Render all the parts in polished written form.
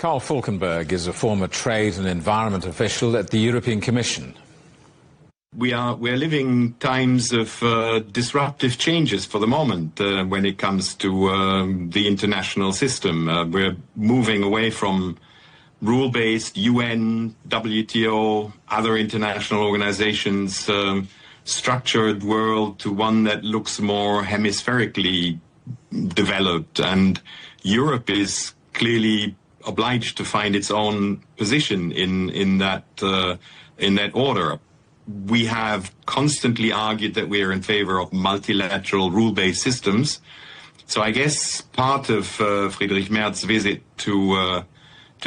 Karl Falkenberg is a former trade and environment official at the European Commission. We're living times of disruptive changes for the moment when it comes to the international system. We're moving away from rule-based UN, WTO, other international organizations, structured world to one that looks more hemispherically developed. And Europe is clearly obliged to find its own position in that order. We have constantly argued that we are in favor of multilateral rule-based systems. So I guess part of Friedrich Merz's visit to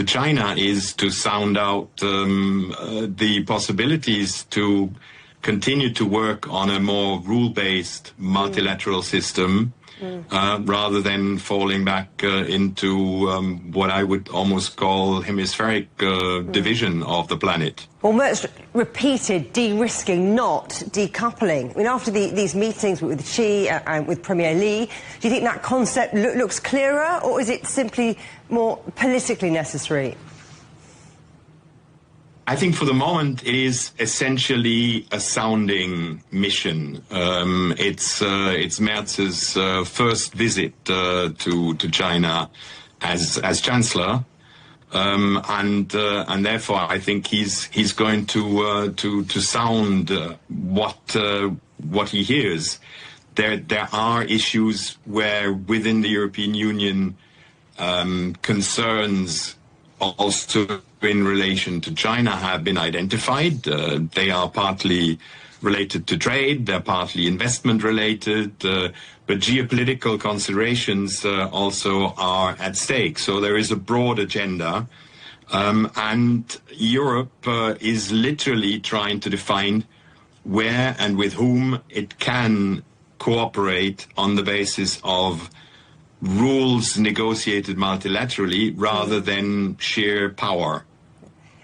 China is to sound out the possibilities to continue to work on a more rule-based multilateral system rather than falling back into what I would almost call hemispheric division of the planet. Well, Merz repeated de-risking, not decoupling. I mean, after these meetings with Xi and with Premier Li, do you think that concept looks clearer, or is it simply more politically necessary? I think for the moment it is essentially a sounding mission. It's Merz's first visit to China as Chancellor, and therefore I think he's going to sound what he hears. There are issues where within the European Union concerns also in relation to China have been identified. They are partly related to trade, they're partly investment related, but geopolitical considerations also are at stake. So there is a broad agenda, and Europe is literally trying to define where and with whom it can cooperate on the basis of rules negotiated multilaterally rather than sheer power.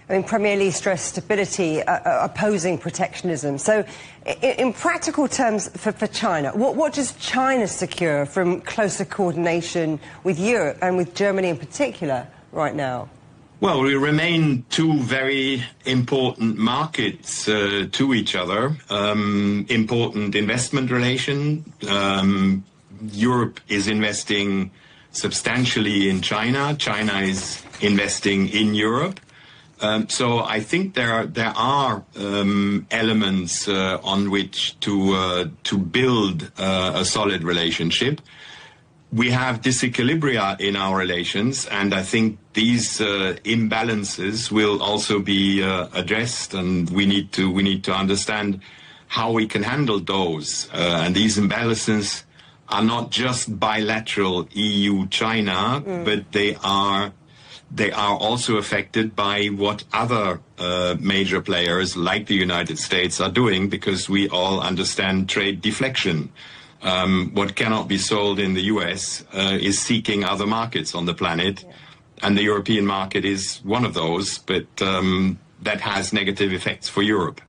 I mean, Premier Li stressed stability, opposing protectionism. So, in practical terms for China, what does China secure from closer coordination with Europe and with Germany in particular right now? Well, we remain two very important markets to each other, important investment relation. Europe is investing substantially in China. China is investing in Europe. So I think there are elements on which to build a solid relationship. We have disequilibria in our relations, and I think these imbalances will also be addressed, and we need to understand how we can handle those. And these imbalances are not just bilateral EU-China, but they are also affected by what other major players like the United States are doing, because we all understand trade deflection. What cannot be sold in the US is seeking other markets on the planet, and the European market is one of those, but that has negative effects for Europe.